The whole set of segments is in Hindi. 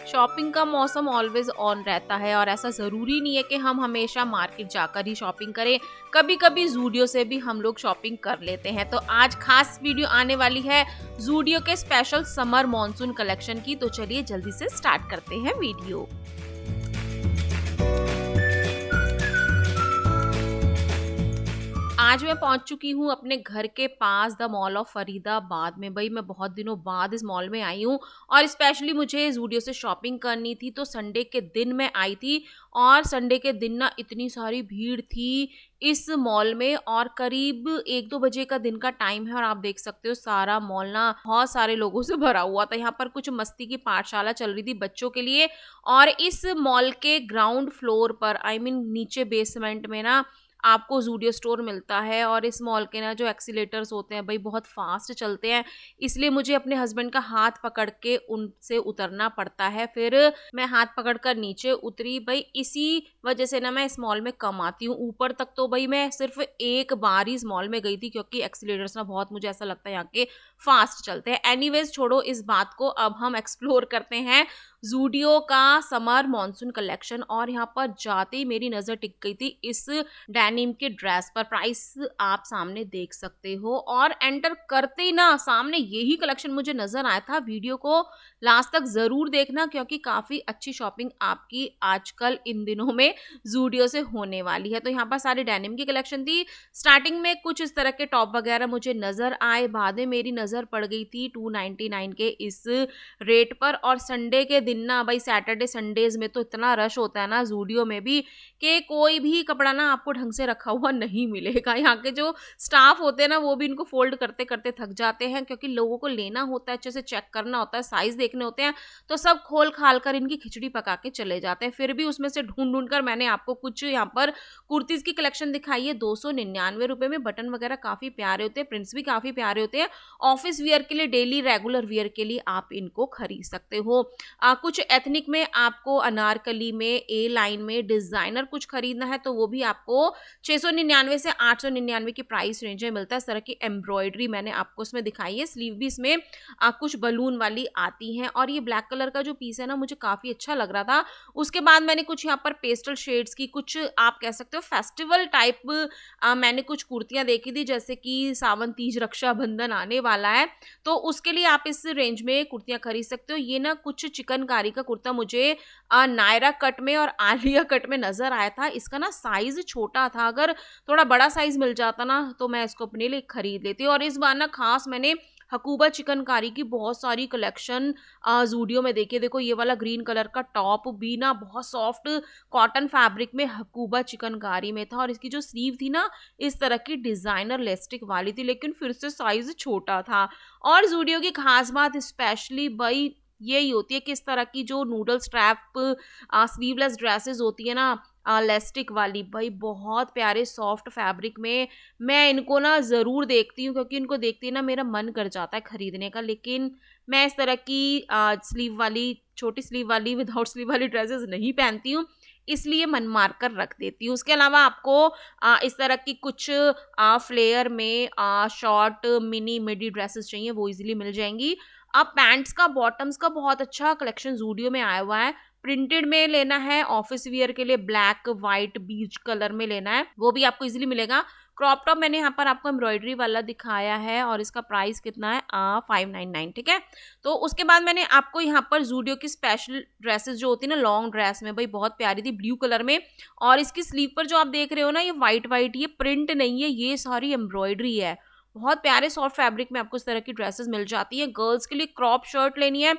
शॉपिंग का मौसम ऑलवेज ऑन रहता है और ऐसा ज़रूरी नहीं है कि हम हमेशा मार्केट जाकर ही शॉपिंग करें। कभी-कभी ज़ूडियो से भी हम लोग शॉपिंग कर लेते हैं। तो आज खास वीडियो आने वाली है ज़ूडियो के स्पेशल समर मॉनसून कलेक्शन की। तो चलिए जल्दी से स्टार्ट करते हैं वीडियो। आज मैं पहुंच चुकी हूँ अपने घर के पास द मॉल ऑफ फरीदाबाद में। भाई मैं बहुत दिनों बाद इस मॉल में आई हूँ और स्पेशली मुझे ज़ूडियो से शॉपिंग करनी थी। तो संडे के दिन मैं आई थी और संडे के दिन ना इतनी सारी भीड़ थी इस मॉल में और करीब 1-2 बजे का दिन का टाइम है और आप देख सकते हो सारा मॉल ना बहुत सारे लोगों से भरा हुआ था। यहाँ पर कुछ मस्ती की पाठशाला चल रही थी बच्चों के लिए और इस मॉल के ग्राउंड फ्लोर पर नीचे बेसमेंट में ना आपको ज़ूडियो स्टोर मिलता है और इस मॉल के ना जो एक्सीलेटर्स होते हैं भाई बहुत फास्ट चलते हैं, इसलिए मुझे अपने हस्बैंड का हाथ पकड़ के उनसे उतरना पड़ता है। फिर मैं हाथ पकड़कर नीचे उतरी। भाई इसी वजह से ना मैं इस मॉल में कम आती हूँ। ऊपर तक तो भाई मैं सिर्फ एक बार ही इस मॉल में गई थी क्योंकि एक्सीलेटर्स ना बहुत मुझे ऐसा लगता है यहाँ के फास्ट चलते हैं। एनीवेज छोड़ो इस बात को, अब हम एक्सप्लोर करते हैं ज़ूडियो का समर मॉनसून कलेक्शन। और यहाँ पर जाते ही मेरी नज़र टिक गई थी इस डेनिम के ड्रेस पर। प्राइस आप सामने देख सकते हो और एंटर करते ही ना सामने यही कलेक्शन मुझे नजर आया था। वीडियो को लास्ट तक जरूर देखना क्योंकि काफी अच्छी शॉपिंग आपकी आजकल इन दिनों में ज़ूडियो से होने वाली है। तो यहाँ पर सारी डेनिम की कलेक्शन थी। स्टार्टिंग में कुछ इस तरह के टॉप वगैरह मुझे नजर आए, बाद में मेरी नजर पड़ गई थी 299 के इस रेट पर। और संडे के दिन ना भाई सैटरडे संडेज में तो इतना रश होता है ना ज़ूडियो में भी कि कोई भी कपड़ा ना आपको ढंग से रखा हुआ नहीं मिलेगा। यहाँ के जो स्टाफ होते हैं ना वो भी इनको फोल्ड करते करते थक जाते हैं क्योंकि लोगों को लेना होता है, अच्छे से चेक करना होता है, साइज देखने होते हैं, तो सब खोल खाल कर इनकी खिचड़ी पका के चले जाते हैं। फिर भी उसमें से ढूंढ ढूंढ कर मैंने आपको कुछ यहाँ पर कुर्तीज की कलेक्शन दिखाई है 299 रुपए में। बटन वगैरह काफी प्यारे होते हैं, प्रिंट्स भी काफी प्यारे होते हैं। ऑफिस वियर के लिए, डेली रेगुलर वियर के लिए आप इनको खरीद सकते हो। कुछ एथनिक में आपको अनारकली में, ए लाइन में, डिजाइनर कुछ खरीदना है तो वो भी आपको 699 से 899 की प्राइस रेंज में मिलता है। इस तरह की एम्ब्रॉयडरी मैंने आपको इसमें दिखाई है। स्लीव भी इसमें कुछ बलून वाली आती हैं और ये ब्लैक कलर का जो पीस है ना मुझे काफी अच्छा लग रहा था। उसके बाद मैंने कुछ यहाँ पर पेस्टल शेड्स की, कुछ आप कह सकते हो फेस्टिवल टाइप मैंने कुछ कुर्तियां देखी थी जैसे कि सावन, तीज, रक्षाबंधन आने वाला है तो उसके लिए आप इस रेंज में कुर्तियां खरीद सकते हो। ये ना कुछ चिकनकारी का कुर्ता मुझे नायरा कट में और आलिया कट में नजर आया था। इसका ना साइज छोटा था, अगर थोड़ा बड़ा साइज मिल जाता ना तो मैं इसको अपने लिए खरीद लेती। और इस बार ना खास मैंने हकूबा चिकनकारी की बहुत सारी कलेक्शन ज़ूडियो में देखी। देखो ये वाला ग्रीन कलर का टॉप भी ना बहुत सॉफ्ट कॉटन फैब्रिक में हकूबा चिकनकारी में था और इसकी जो स्लीव थी ना इस तरह की डिजाइनर लेस्टिक वाली थी, लेकिन फिर से साइज छोटा था। और ज़ूडियो की खास बात स्पेशली भाई यही होती है कि इस तरह की जो नूडल स्ट्रैप स्लीवलेस ड्रेसेस होती है ना लेस्टिक वाली, भाई बहुत प्यारे सॉफ्ट फैब्रिक में, मैं इनको ना ज़रूर देखती हूँ क्योंकि इनको देखती है ना मेरा मन कर जाता है खरीदने का। लेकिन मैं इस तरह की स्लीव वाली, छोटी स्लीव वाली, विदाउट स्लीव वाली ड्रेसेस नहीं पहनती हूँ, इसलिए मन मार कर रख देती हूँ। उसके अलावा आपको इस तरह की कुछ फ्लेयर में शॉर्ट मिनी मिडी ड्रेसेस चाहिए वो इजीली मिल जाएंगी। अब पैंट्स का, बॉटम्स का बहुत अच्छा कलेक्शन ज़ूडियो में आया हुआ है। प्रिंटेड में लेना है, ऑफिस वियर के लिए ब्लैक, वाइट, बीच कलर में लेना है वो भी आपको इजीली मिलेगा। क्रॉप टॉप मैंने यहाँ पर आपको एम्ब्रॉयडरी वाला दिखाया है और इसका प्राइस कितना है 599, ठीक है। तो उसके बाद मैंने आपको यहाँ पर ज़ूडियो की स्पेशल ड्रेसेस जो होती है ना लॉन्ग ड्रेस में, भाई बहुत प्यारी थी ब्लू कलर में और इसकी स्लीव पर जो आप देख रहे हो ना ये वाइट वाइट, ये प्रिंट नहीं है, ये सारी एम्ब्रॉयडरी है। बहुत प्यारे सॉफ्ट फैब्रिक में आपको इस तरह की ड्रेसेस मिल जाती है। गर्ल्स के लिए क्रॉप शर्ट लेनी है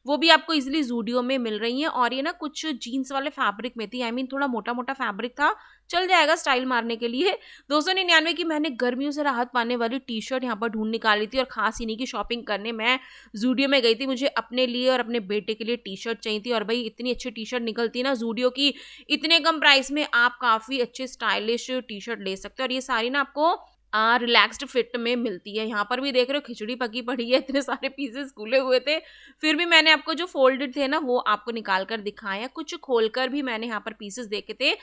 वो भी आपको इजीली ज़ूडियो में मिल रही हैं और ये ना कुछ जीन्स वाले फैब्रिक में थी, थोड़ा मोटा मोटा फैब्रिक था, चल जाएगा स्टाइल मारने के लिए। 299 की मैंने गर्मियों से राहत पाने वाली टी शर्ट यहाँ पर ढूंढ निकाली थी और खास इन्हीं की शॉपिंग करने मैं ज़ूडियो में गई थी। मुझे अपने लिए और अपने बेटे के लिए टी शर्ट चाहिए थी और भाई इतनी अच्छी टी शर्ट निकलती है ना ज़ूडियो की, इतने कम प्राइस में आप काफ़ी अच्छे स्टाइलिश टी शर्ट ले सकते हो। और ये सारी ना आपको रिलैक्स्ड फिट में मिलती है। यहाँ पर भी देख रहे हो खिचड़ी पकी पड़ी है, इतने सारे पीसेस खुले हुए थे फिर भी मैंने आपको जो फोल्डेड थे ना वो आपको निकाल कर दिखाया। कुछ खोलकर भी मैंने यहाँ पर पीसेस देखे थे।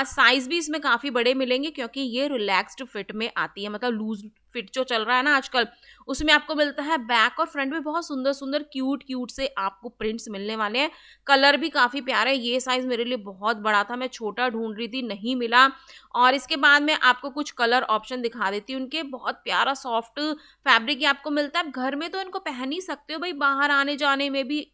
साइज भी इसमें काफी बड़े मिलेंगे क्योंकि ये रिलैक्स्ड फिट में आती है, मतलब लूज फिट जो चल रहा है ना आजकल, उसमें आपको मिलता है। बैक और फ्रंट में बहुत सुंदर सुंदर क्यूट क्यूट से आपको प्रिंट्स मिलने वाले हैं। कलर भी काफ़ी प्यारा है। ये साइज़ मेरे लिए बहुत बड़ा था, मैं छोटा ढूंढ रही थी, नहीं मिला। और इसके बाद मैं आपको कुछ कलर ऑप्शन दिखा देती हूँ उनके। बहुत प्यारा सॉफ्ट फैब्रिक ये आपको मिलता है। आप घर में तो इनको पहन ही सकते हो भाई, बाहर आने जाने में भी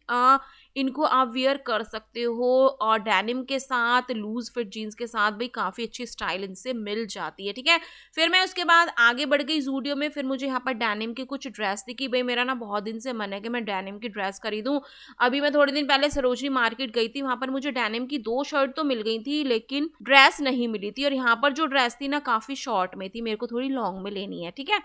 इनको आप वियर कर सकते हो। और डेनिम के साथ, लूज फिट जीन्स के साथ भाई काफ़ी अच्छी स्टाइल इनसे मिल जाती है, ठीक है। फिर मैं उसके बाद आगे बढ़ गई ज़ूडियो में। फिर मुझे यहाँ पर डेनिम की कुछ ड्रेस दिखी। भाई मेरा ना बहुत दिन से मन है कि मैं डेनिम की ड्रेस खरीदूं। अभी मैं थोड़े दिन पहले सरोजनी मार्केट गई थी, वहाँ पर मुझे डेनिम की 2 शर्ट तो मिल गई थी, लेकिन ड्रेस नहीं मिली थी। और यहाँ पर जो ड्रेस थी ना काफ़ी शॉर्ट में थी, मेरे को थोड़ी लॉन्ग में लेनी है, ठीक है।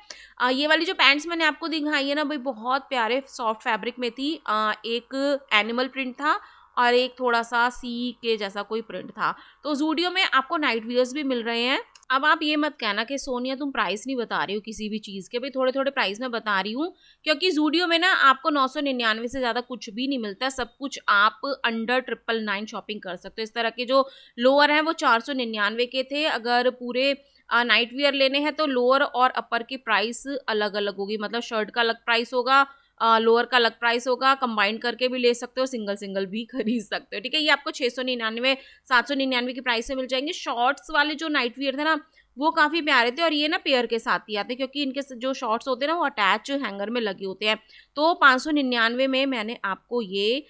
ये वाली जो पैंट्स मैंने आपको दिखाई है ना भाई, बहुत प्यारे सॉफ्ट फैब्रिक में थी। एक एनिमल प्रिंट था और एक थोड़ा-सा सी के जैसा कोई प्रिंट था। तो ज़ूडियो में आपको नाइट वियर्स भी मिल रहे हैं। अब आप ये मत कहना कि सोनिया तुम प्राइस नहीं बता रही हो किसी भी चीज़ के, भाई थोड़े-थोड़े प्राइस मैं बता रही हूँ, क्योंकि ज़ूडियो में ना आपको 999 से ज़्यादा कुछ भी नहीं मिलता है। सब कुछ आप अंडर 999 शॉपिंग कर सकते हो। इस तरह के जो लोअर हैं वो 499 के थे। अगर पूरे नाइट वियर लेने हैं तो लोअर और अपर की प्राइस अलग-अलग होगी। मतलब शर्ट का अलग प्राइस होगा, लोअर का अलग प्राइस होगा, कंबाइन करके भी ले सकते हो, सिंगल-सिंगल भी खरीद सकते हो, ठीक है। ये आपको 699 799 की प्राइस से मिल जाएंगे। शॉर्ट्स वाले जो नाइट वियर थे ना, वो काफ़ी प्यारे थे। और ये ना पेयर के साथ ही आते हैं, क्योंकि इनके जो शॉर्ट्स होते हैं ना वो अटैच हैंगर में लगे होते हैं। तो 599 में मैंने आपको ये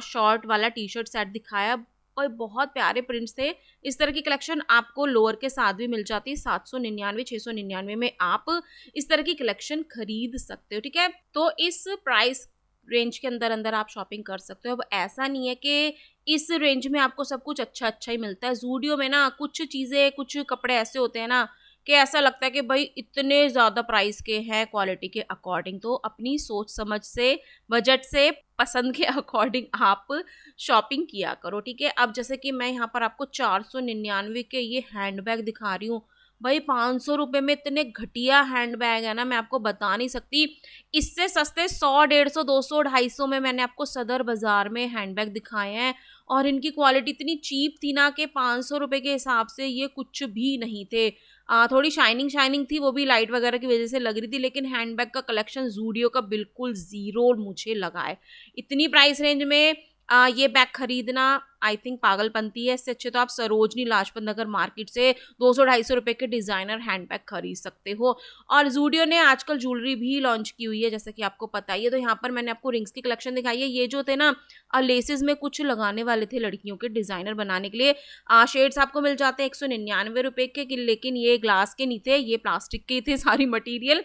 शॉर्ट वाला टी शर्ट सेट दिखाया और बहुत प्यारे प्रिंट्स थे। इस तरह की कलेक्शन आपको लोअर के साथ भी मिल जाती है। 799 699 में आप इस तरह की कलेक्शन खरीद सकते हो, ठीक है। तो इस प्राइस रेंज के अंदर अंदर आप शॉपिंग कर सकते हो। अब ऐसा नहीं है कि इस रेंज में आपको सब कुछ अच्छा अच्छा ही मिलता है। ज़ूडियो में ना कुछ चीज़ें, कुछ कपड़े ऐसे होते हैं ना कि ऐसा लगता है कि भाई इतने ज़्यादा प्राइस के हैं क्वालिटी के अकॉर्डिंग। तो अपनी सोच समझ से, बजट से, पसंद के अकॉर्डिंग आप शॉपिंग किया करो, ठीक है। अब जैसे कि मैं यहाँ पर आपको 499 के ये हैंडबैग दिखा रही हूँ। भाई 500 रुपये में इतने घटिया हैंडबैग है ना, मैं आपको बता नहीं सकती। इससे सस्ते 100 150 200 250 में मैंने आपको सदर बाज़ार में हैंडबैग दिखाए हैं। और इनकी क्वालिटी इतनी चीप थी ना कि 500 रुपये के हिसाब से ये कुछ भी नहीं थे। थोड़ी शाइनिंग शाइनिंग थी, वो भी लाइट वगैरह की वजह से लग रही थी, लेकिन हैंडबैग का कलेक्शन ज़ूडियो का बिल्कुल ज़ीरो मुझे लगा है। इतनी प्राइस रेंज में ये बैग खरीदना आई थिंक पागलपंती है। इससे अच्छे तो आप सरोजनी लाजपत नगर मार्केट से 200-250 रुपए के डिज़ाइनर हैंडबैग खरीद सकते हो। और ज़ूडियो ने आजकल ज्वेलरी भी लॉन्च की हुई है, जैसा कि आपको पता ही है। तो यहाँ पर मैंने आपको रिंग्स की कलेक्शन दिखाई है। ये जो थे ना लेसेस में कुछ लगाने वाले थे लड़कियों के डिज़ाइनर बनाने के लिए। शेड्स आपको मिल जाते हैं 199 रुपए के, लेकिन ये ग्लास के नहीं थे, ये प्लास्टिक के थे सारी मटीरियल।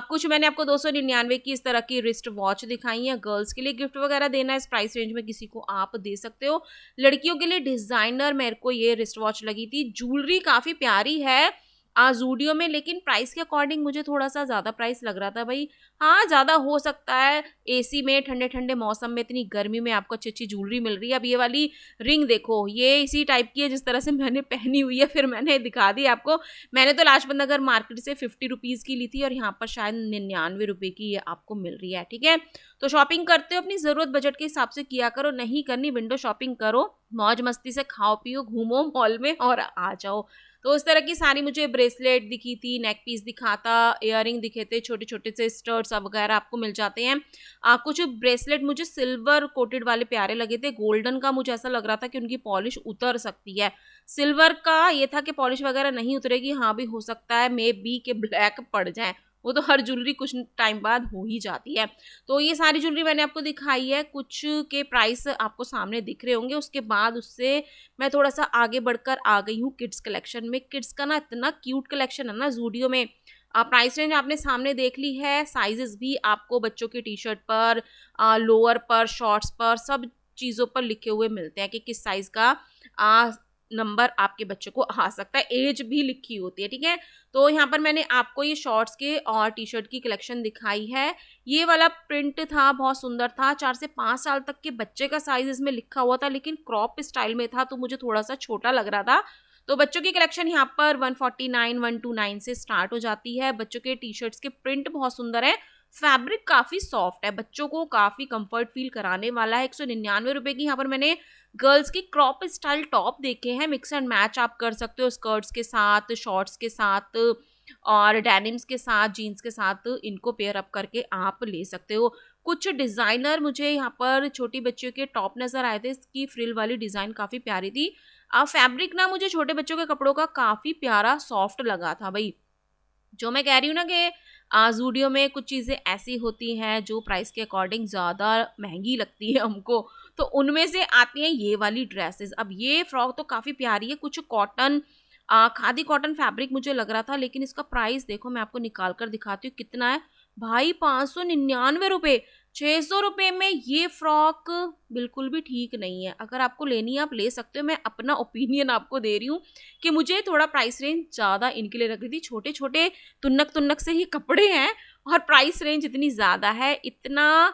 कुछ मैंने आपको 299 की इस तरह की रिस्ट वॉच दिखाई है। गर्ल्स के लिए गिफ्ट वगैरह देना है इस प्राइस रेंज में किसी को, आप दे सकते हो। लड़कियों के लिए डिजाइनर मेरे को ये रिस्ट वॉच लगी थी। ज्वेलरी काफी प्यारी है ज़ूडियो में, लेकिन प्राइस के अकॉर्डिंग मुझे थोड़ा सा ज़्यादा प्राइस लग रहा था भाई। हाँ, ज़्यादा हो सकता है, एसी में ठंडे ठंडे मौसम में इतनी गर्मी में आपको अच्छी अच्छी ज्वेलरी मिल रही है। अब ये वाली रिंग देखो, ये इसी टाइप की है जिस तरह से मैंने पहनी हुई है, फिर मैंने दिखा दी आपको। मैंने तो लाजपत नगर मार्केट से 50 रुपीज़ की ली थी और यहाँ पर शायद 99 रुपये की ये आपको मिल रही है, ठीक है। तो शॉपिंग करते हो अपनी ज़रूरत बजट के हिसाब से किया करो, नहीं करनी विंडो शॉपिंग करो, मौज मस्ती से खाओ पियो, घूमो मॉल में और आ जाओ। तो इस तरह की सारी मुझे ब्रेसलेट दिखी थी, नेक पीस दिखा था, इयररिंग दिखे थे, छोटे छोटे से स्टड्स वगैरह आपको मिल जाते हैं। कुछ ब्रेसलेट मुझे सिल्वर कोटेड वाले प्यारे लगे थे। गोल्डन का मुझे ऐसा लग रहा था कि उनकी पॉलिश उतर सकती है। सिल्वर का ये था कि पॉलिश वगैरह नहीं उतरेगी। हाँ, भी हो सकता है मे बी के ब्लैक पड़ जाए, वो तो हर ज्वेलरी कुछ टाइम बाद हो ही जाती है। तो ये सारी ज्वेलरी मैंने आपको दिखाई है, कुछ के प्राइस आपको सामने दिख रहे होंगे। उसके बाद उससे मैं थोड़ा सा आगे बढ़कर आ गई हूँ किड्स कलेक्शन में। किड्स का ना इतना क्यूट कलेक्शन है ना ज़ूडियो में। प्राइस रेंज आपने सामने देख ली है, साइजेस भी आपको बच्चों की टी शर्ट पर, लोअर पर, शॉर्ट्स पर, सब चीज़ों पर लिखे हुए मिलते हैं कि किस साइज़ का नंबर आपके बच्चे को आ सकता है, एज भी लिखी होती है, ठीक है। तो यहाँ पर मैंने आपको ये शॉर्ट्स के और टी शर्ट की कलेक्शन दिखाई है। ये वाला प्रिंट था, बहुत सुंदर था। 4 से 5 साल तक के बच्चे का साइज इसमें लिखा हुआ था, लेकिन क्रॉप स्टाइल में था तो मुझे थोड़ा सा छोटा लग रहा था। तो बच्चों की कलेक्शन यहाँ पर 149 129 से स्टार्ट हो जाती है। बच्चों के टी शर्ट्स के प्रिंट बहुत सुंदर है, फैब्रिक काफ़ी सॉफ्ट है, बच्चों को काफ़ी कंफर्ट फील कराने वाला है। 199 रुपये की यहाँ पर मैंने गर्ल्स की क्रॉप स्टाइल टॉप देखे हैं, मिक्स एंड मैच आप कर सकते हो स्कर्ट्स के साथ, शॉर्ट्स के साथ, और डेनिम्स के साथ, जीन्स के साथ इनको पेयर अप करके आप ले सकते हो। कुछ डिज़ाइनर मुझे यहाँ पर छोटी बच्चियों के टॉप नज़र आए थे, इसकी फ्रिल वाली डिज़ाइन काफ़ी प्यारी थी। फैब्रिक ना मुझे छोटे बच्चों के कपड़ों का काफ़ी प्यारा सॉफ्ट लगा था भई। जो मैं कह रही हूँ ना कि ज़ूडियो में कुछ चीज़ें ऐसी होती हैं जो प्राइस के अकॉर्डिंग ज़्यादा महँगी लगती है हमको, तो उनमें से आती हैं ये वाली ड्रेसेस। अब ये फ्रॉक तो काफ़ी प्यारी है, कुछ कॉटन खादी कॉटन फैब्रिक मुझे लग रहा था, लेकिन इसका प्राइस देखो मैं आपको निकाल कर दिखाती हूँ कितना है। भाई ₹599, ₹600 में ये फ्रॉक बिल्कुल भी ठीक नहीं है। अगर आपको लेनी है आप ले सकते हो, मैं अपना ओपिनियन आपको दे रही हूँ कि मुझे थोड़ा प्राइस रेंज ज़्यादा इनके लिए रख रही थी। छोटे-छोटे तुन्नक-तुन्नक से ही कपड़े हैं और प्राइस रेंज इतनी ज़्यादा है, इतना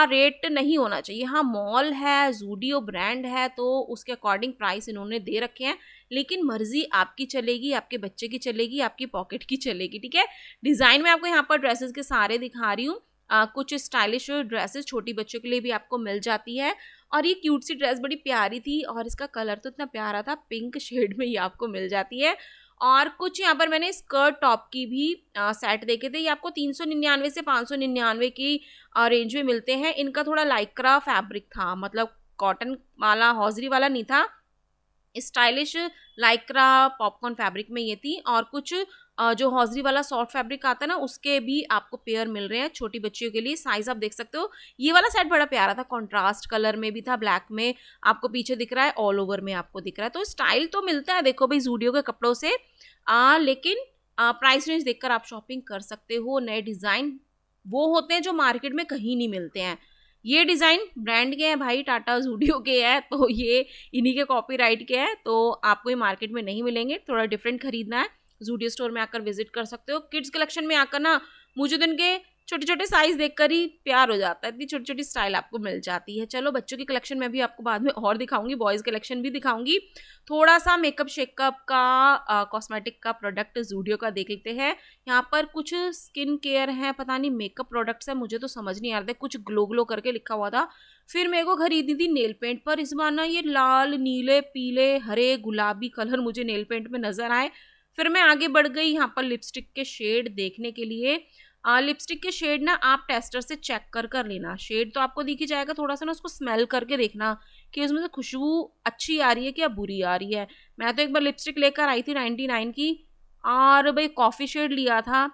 रेट नहीं होना चाहिए। हाँ, मॉल है, ज़ूडियो ब्रांड है, तो उसके अकॉर्डिंग प्राइस इन्होंने दे रखे हैं, लेकिन मर्ज़ी आपकी चलेगी, आपके बच्चे की चलेगी, आपकी पॉकेट की चलेगी, ठीक है? डिज़ाइन मैं आपको यहाँ पर ड्रेसेस के सारे दिखा रही हूँ। कुछ स्टाइलिश ड्रेसेस छोटी बच्चों के लिए भी आपको मिल जाती है और ये क्यूट सी ड्रेस बड़ी प्यारी थी और इसका कलर तो इतना प्यारा था, पिंक शेड में ये आपको मिल जाती है। और कुछ यहाँ पर मैंने स्कर्ट टॉप की भी सेट देखे थे, ये आपको 399 से 599 की रेंज में मिलते हैं। इनका थोड़ा लाइक्रा फैब्रिक था, मतलब कॉटन वाला हौजरी वाला नहीं था, स्टाइलिश लाइक्रा पॉपकॉर्न फैब्रिक में ये थी। और कुछ जो हौजरी वाला सॉफ्ट फैब्रिक आता है ना, उसके भी आपको पेयर मिल रहे हैं छोटी बच्चियों के लिए। साइज आप देख सकते हो, ये वाला सेट बड़ा प्यारा था, कॉन्ट्रास्ट कलर में भी था, ब्लैक में आपको पीछे दिख रहा है, ऑल ओवर में आपको दिख रहा है। तो स्टाइल तो मिलता है देखो भाई ज़ूडियो के कपड़ों से, लेकिन प्राइस रेंज देखकर आप शॉपिंग कर सकते हो। नए डिज़ाइन वो होते हैं जो मार्केट में कहीं नहीं मिलते हैं। ये डिज़ाइन ब्रांड के हैं भाई, टाटा ज़ूडियो के हैं, तो ये इन्हीं के कॉपीराइट के हैं, तो आपको ये मार्केट में नहीं मिलेंगे। थोड़ा डिफरेंट खरीदना है, ज़ूडियो स्टोर में आकर विजिट कर सकते हो। किड्स कलेक्शन में आकर ना मुझे तो इनके छोटे-छोटे साइज़ देखकर ही प्यार हो जाता है, इतनी छोटी-छोटी स्टाइल आपको मिल जाती है। चलो बच्चों की कलेक्शन मैं भी आपको बाद में और दिखाऊँगी, बॉयज़ कलेक्शन भी दिखाऊँगी। थोड़ा-सा मेकअप शेकअप का कॉस्मेटिक का प्रोडक्ट ज़ूडियो का देख लेते हैं। यहाँ पर कुछ स्किन केयर है, पता नहीं मेकअप प्रोडक्ट्स हैं, मुझे तो समझ नहीं आ रहा था, कुछ ग्लो ग्लो करके लिखा हुआ था। फिर मेरे को खरीदी थी नेल पेंट, पर इस बार ना ये लाल, नीले, पीले, हरे, गुलाबी कलर मुझे नेल पेंट में नज़र आए। फिर मैं आगे बढ़ गई यहाँ पर लिपस्टिक के शेड देखने के लिए। लिपस्टिक के शेड ना आप टेस्टर से चेक कर लेना, शेड तो आपको दिख ही जाएगा, थोड़ा-सा ना उसको स्मेल करके देखना कि उसमें से खुशबू अच्छी आ रही है कि या बुरी आ रही है। मैं तो एक बार लिपस्टिक लेकर आई थी 99 की और भई कॉफ़ी शेड लिया था।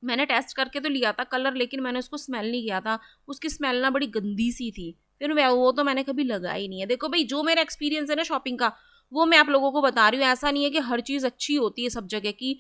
मैंने टेस्ट करके तो लिया था कलर, लेकिन मैंने उसको स्मेल नहीं किया था। उसकी स्मेल ना बड़ी गंदी-सी थी। फिर मैं वो तो मैंने कभी लगाई नहीं है। देखो भई जो मेरा एक्सपीरियंस है ना शॉपिंग का, वो मैं आप लोगों को बता रही हूँ। ऐसा नहीं है कि हर चीज़ अच्छी होती है सब जगह की।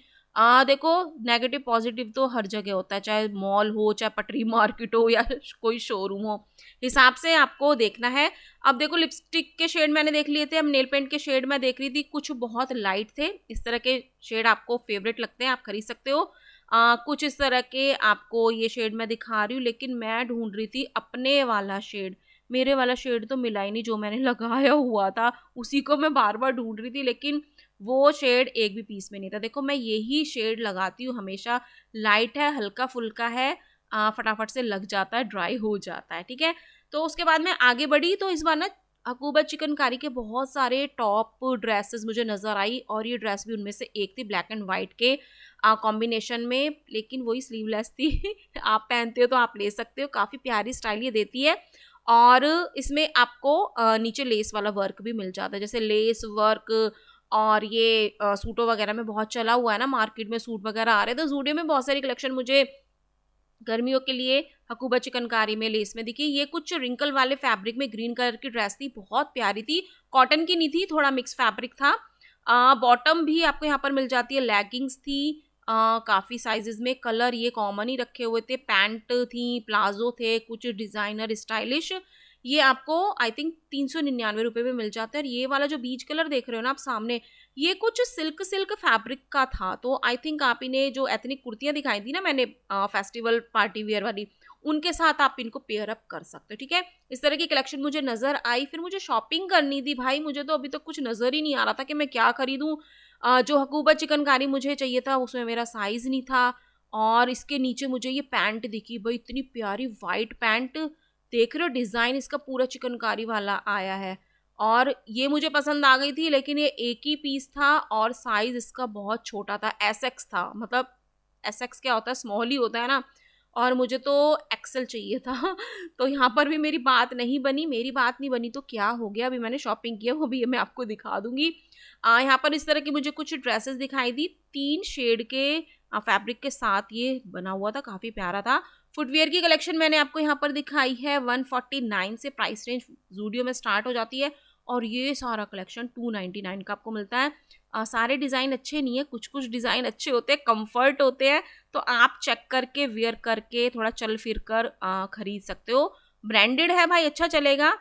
देखो नेगेटिव पॉजिटिव तो हर जगह होता है, चाहे मॉल हो, चाहे पटरी मार्केट हो या कोई शोरूम हो। हिसाब से आपको देखना है। अब देखो लिपस्टिक के शेड मैंने देख लिए थे, अब नेल पेंट के शेड मैं देख रही थी, कुछ बहुत लाइट थे। इस तरह के शेड आपको फेवरेट लगते हैं, आप खरीद सकते हो। कुछ इस तरह के आपको ये शेड मैं दिखा रही हूँ, लेकिन मैं ढूँढ रही थी अपने वाला शेड। मेरे वाला शेड तो मिला ही नहीं, जो मैंने लगाया हुआ था, उसी को मैं बार-बार ढूँढ रही थी, लेकिन वो शेड एक भी पीस में नहीं था। देखो मैं यही शेड लगाती हूँ हमेशा, लाइट है, हल्का-फुल्का है, फटाफट से लग जाता है, ड्राई हो जाता है, ठीक है? तो उसके बाद मैं आगे बढ़ी, तो इस बार ना अकूबा चिकनकारी के बहुत सारे टॉप ड्रेसेस मुझे नज़र आई और ये ड्रेस भी उनमें से एक थी, ब्लैक एंड व्हाइट के कॉम्बिनेशन में, लेकिन वही स्लीवलेस थी। आप पहनते हो तो आप ले सकते हो, काफ़ी प्यारी स्टाइल ये देती है। और इसमें आपको नीचे लेस वाला वर्क भी मिल जाता है, जैसे लेस वर्क। और ये सूटों वगैरह में बहुत चला हुआ है ना, मार्केट में सूट वगैरह आ रहे हैं, तो ज़ूडियो में बहुत सारी कलेक्शन मुझे गर्मियों के लिए हकूबा चिकनकारी में लेस में दिखी। ये कुछ रिंकल वाले फैब्रिक में ग्रीन कलर की ड्रेस थी, बहुत प्यारी थी, कॉटन की नहीं थी, थोड़ा मिक्स फैब्रिक था। बॉटम भी आपको यहाँ पर मिल जाती है, लेगिंग्स थी काफ़ी साइजेस में, कलर ये कॉमन ही रखे हुए थे, पैंट थी, प्लाजो थे, कुछ डिज़ाइनर स्टाइलिश। ये आपको आई थिंक ₹399 में मिल जाता है। और ये वाला जो बीच कलर देख रहे हो ना आप सामने, ये कुछ सिल्क सिल्क फैब्रिक का था, तो आई थिंक आप इन्हें जो एथनिक कुर्तियाँ दिखाई थी ना मैंने फेस्टिवल पार्टी वियर वाली, उनके साथ आप इनको पेयर अप कर सकते हो, ठीक है? इस तरह की कलेक्शन मुझे नज़र आई। फिर मुझे शॉपिंग करनी थी भाई, मुझे तो अभी तक कुछ नज़र ही नहीं आ रहा था कि मैं क्या खरीदूँ। जो हकूबा चिकनकारी मुझे चाहिए था उसमें मेरा साइज़ नहीं था। और इसके नीचे मुझे ये पैंट दिखी, भाई इतनी प्यारी वाइट पैंट, देख रहे हो डिज़ाइन इसका पूरा चिकनकारी वाला आया है। और ये मुझे पसंद आ गई थी, लेकिन ये एक ही पीस था और साइज़ इसका बहुत छोटा था, एसएक्स था। मतलब एसएक्स क्या होता है, स्मॉल ही होता है ना, और मुझे तो एक्सेल चाहिए था। तो यहाँ पर भी मेरी बात नहीं बनी। मेरी बात नहीं बनी तो क्या हो गया, अभी मैंने शॉपिंग किया वो भी मैं आपको दिखा दूँगी। यहाँ पर इस तरह की मुझे कुछ ड्रेसेस दिखाई दी, 3 शेड के फैब्रिक के साथ ये बना हुआ था, काफ़ी प्यारा था। फुटवियर की कलेक्शन मैंने आपको यहाँ पर दिखाई है, 149 से प्राइस रेंज ज़ूडियो में स्टार्ट हो जाती है और ये सारा कलेक्शन 299 का आपको मिलता है। सारे डिज़ाइन अच्छे नहीं है, कुछ-कुछ डिज़ाइन अच्छे होते हैं, कम्फर्ट होते हैं, तो आप चेक करके, वियर करके, थोड़ा चल फिर कर खरीद सकते हो। ब्रांडेड है भाई, अच्छा चलेगा।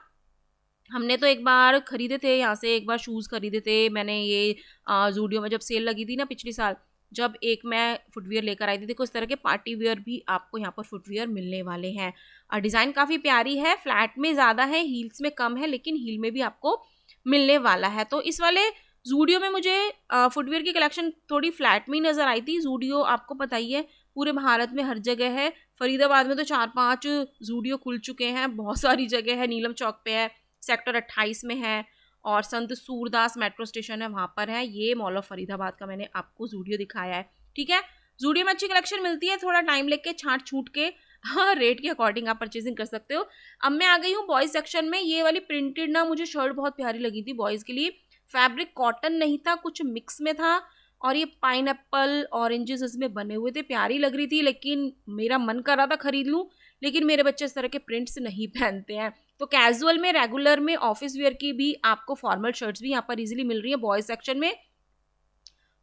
हमने तो एक बार खरीदे थे यहाँ से, एक बार शूज़ खरीदे थे मैंने ये ज़ूडियो में जब सेल लगी थी ना पिछली साल, जब एक मैं फुटवियर लेकर आई थी। देखो इस तरह के पार्टी वियर भी आपको यहाँ पर फुटवियर मिलने वाले हैं। डिज़ाइन काफ़ी प्यारी है, फ्लैट में ज़्यादा है, हील्स में कम है, लेकिन हील में भी आपको मिलने वाला है। तो इस वाले ज़ूडियो में मुझे फुटवियर की कलेक्शन थोड़ी फ्लैट में ही नज़र आई थी। ज़ूडियो आपको पता ही है पूरे भारत में हर जगह है, फरीदाबाद में तो 4-5 ज़ूडियो खुल चुके हैं, बहुत सारी जगह है, नीलम चौक पे है, सेक्टर 28 में है और संत सूरदास मेट्रो स्टेशन है, वहाँ पर है। ये मॉल ऑफ फरीदाबाद का मैंने आपको ज़ूडियो दिखाया है, ठीक है। ज़ूडियो में अच्छी कलेक्शन मिलती है, थोड़ा टाइम लेके छाँट छूट के हाँ, रेट के अकॉर्डिंग आप परचेजिंग कर सकते हो। अब मैं आ गई हूँ बॉयज़ सेक्शन में। ये वाली प्रिंटेड ना मुझे शर्ट बहुत प्यारी लगी थी बॉयज़ के लिए। फैब्रिक कॉटन नहीं था, कुछ मिक्स में था और ये पाइनएप्पल, ऑरेंजेस इसमें बने हुए थे, प्यारी लग रही थी, लेकिन मेरा मन कर रहा था खरीद लूँ, लेकिन मेरे बच्चे इस तरह के प्रिंट्स नहीं पहनते हैं। तो कैजुअल में, रेगुलर में, ऑफिस वियर की भी आपको फॉर्मल शर्ट्स भी यहाँ पर इजीली मिल रही है बॉयज सेक्शन में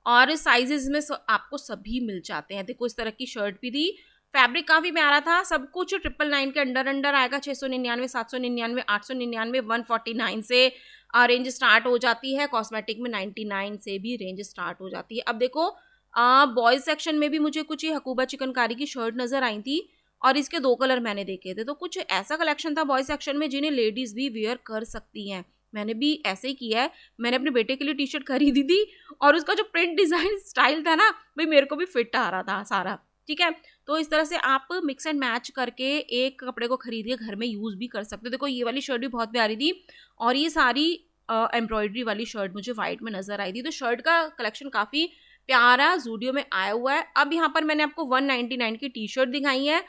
और साइजेस में आपको सभी मिल जाते हैं। देखो इस तरह की शर्ट भी थी, फैब्रिक काफ़ी प्यारा था, सब कुछ 999 के अंडर अंडर आएगा। 699, 799, 899, 149 से रेंज स्टार्ट हो जाती है। कॉस्मेटिक में 99 से भी रेंज स्टार्ट हो जाती है। अब देखो बॉयज सेक्शन में भी मुझे कुछ ये हकूबा चिकनकारी की शर्ट नज़र आई थी और इसके 2 कलर मैंने देखे थे। तो कुछ ऐसा कलेक्शन था बॉयज सेक्शन में जिन्हें लेडीज़ भी वेयर कर सकती हैं। मैंने भी ऐसे ही किया है, मैंने अपने बेटे के लिए टी शर्ट खरीदी थी और उसका जो प्रिंट डिज़ाइन स्टाइल था ना, भाई मेरे को भी फिट आ रहा था सारा, ठीक है। तो इस तरह से आप मिक्स एंड मैच करके एक कपड़े को खरीद के घर में यूज़ भी कर सकते हो। देखो ये वाली शर्ट भी बहुत प्यारी थी और ये सारी एम्ब्रॉयडरी वाली शर्ट मुझे वाइट में नज़र आई थी। तो शर्ट का कलेक्शन काफ़ी प्यारा ज़ूडियो में आया हुआ है। अब यहाँ पर मैंने आपको 199 की टी शर्ट दिखाई है।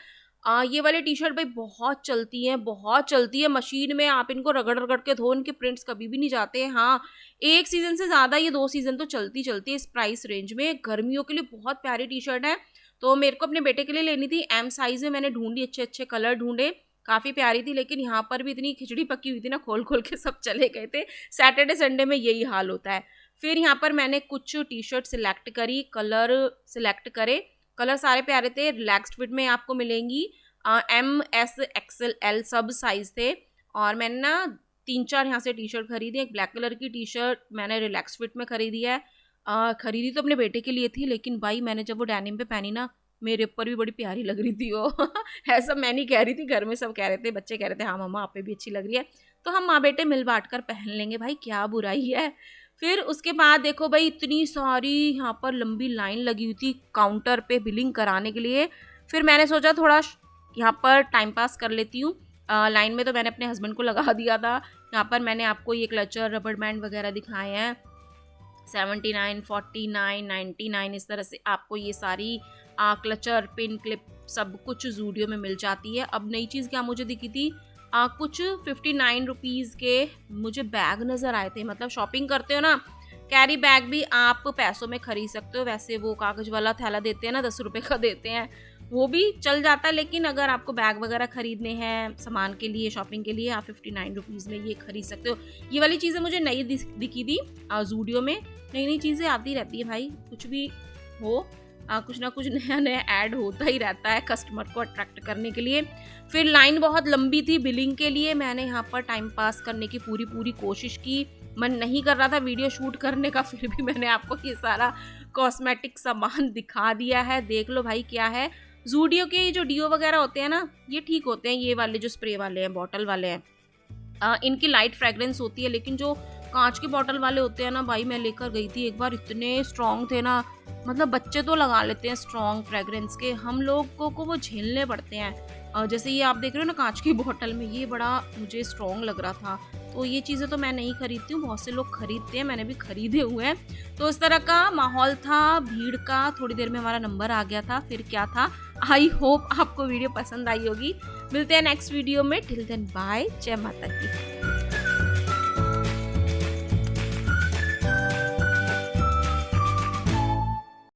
ये वाली टी शर्ट भाई बहुत चलती है, बहुत चलती है। मशीन में आप इनको रगड़ रगड़ के धो, इनके प्रिंट्स कभी भी नहीं जाते हैं। हाँ, एक सीज़न से ज़्यादा ये 2 सीज़न तो चलती चलती है इस प्राइस रेंज में। गर्मियों के लिए बहुत प्यारी टी शर्ट है। तो मेरे को अपने बेटे के लिए लेनी थी, एम साइज़ में मैंने ढूंढी, अच्छे अच्छे कलर ढूंढे, काफ़ी प्यारी थी, लेकिन यहाँ पर भी इतनी खिचड़ी पकी हुई थी ना, खोल खोल के सब चले गए थे। सैटरडे संडे में यही हाल होता है। फिर यहाँ पर मैंने कुछ टी शर्ट सिलेक्ट करी, कलर सिलेक्ट करे, कलर सारे प्यारे थे, रिलैक्स्ड फिट में आपको मिलेंगी। एम, एस, एक्सएल, एल सब साइज़ थे और मैंने ना 3-4 यहाँ से टी शर्ट खरीदी। एक ब्लैक कलर की टी शर्ट मैंने रिलैक्स फिट में खरीदी है। खरीदी तो अपने बेटे के लिए थी, लेकिन भाई मैंने जब वो डेनिम पे पहनी ना, मेरे ऊपर भी बड़ी प्यारी लग रही थी वो ऐसा मैं नहीं कह रही थी, घर में सब कह रहे थे, बच्चे कह रहे थे हाँ मम्मा आप पे भी अच्छी लग रही है। तो हम माँ बेटे मिल बांट कर पहन लेंगे भाई, क्या बुराई है। फिर उसके बाद देखो भाई इतनी सारी यहाँ पर लंबी लाइन लगी हुई थी काउंटर पे बिलिंग कराने के लिए। फिर मैंने सोचा थोड़ा यहाँ पर टाइम पास कर लेती हूँ। लाइन में तो मैंने अपने हस्बैंड को लगा दिया था। यहाँ पर मैंने आपको ये क्लचर, रबर बैंड वगैरह दिखाए हैं। 79, 49, 99 इस तरह से आपको ये सारी क्लचर, पिन, क्लिप सब कुछ ज़ूडियो में मिल जाती है। अब नई चीज़ क्या मुझे दिखी थी, कुछ 59 रुपीज़ के मुझे बैग नज़र आए थे। मतलब शॉपिंग करते हो ना, कैरी बैग भी आप पैसों में खरीद सकते हो। वैसे वो कागज़ वाला थैला देते हैं ना, 10 रुपये का देते हैं, वो भी चल जाता है, लेकिन अगर आपको बैग वगैरह खरीदने हैं सामान के लिए, शॉपिंग के लिए, आप 59 रुपीज़ में ये खरीद सकते हो। ये वाली चीज़ें मुझे नई दिखी थी ज़ूडियो में। नई नई चीज़ें आती रहती है भाई, कुछ भी हो, कुछ ना कुछ नया नया ऐड होता ही रहता है कस्टमर को अट्रैक्ट करने के लिए। फिर लाइन बहुत लंबी थी बिलिंग के लिए। मैंने यहाँ पर टाइम पास करने की पूरी कोशिश की, मन नहीं कर रहा था वीडियो शूट करने का, फिर भी मैंने आपको ये सारा कॉस्मेटिक सामान दिखा दिया है। देख लो भाई क्या है। ज़ूडियो के जो डीओ वगैरह होते हैं ना, ये ठीक होते हैं, ये वाले जो स्प्रे वाले हैं, बॉटल वाले हैं, इनकी लाइट फ्रेग्रेंस होती है, लेकिन जो कांच के बॉटल वाले होते हैं ना भाई, मैं लेकर गई थी एक बार, इतने स्ट्रॉन्ग थे ना, मतलब बच्चे तो लगा लेते हैं स्ट्रॉन्ग फ्रेग्रेंस के, हम लोगों को वो झेलने पड़ते हैं। जैसे ये आप देख रहे हो ना कांच की बॉटल में, ये बड़ा मुझे स्ट्रॉन्ग लग रहा था, तो ये चीज़ें तो मैं नहीं खरीदती हूँ, बहुत से लोग खरीदते हैं, मैंने भी खरीदे हुए हैं। तो इस तरह का माहौल था, भीड़ का, थोड़ी देर में हमारा नंबर आ गया था, फिर क्या था। आई होप आपको वीडियो पसंद आई होगी। मिलते हैं नेक्स्ट वीडियो में, टिल देन बाय, जय माता की।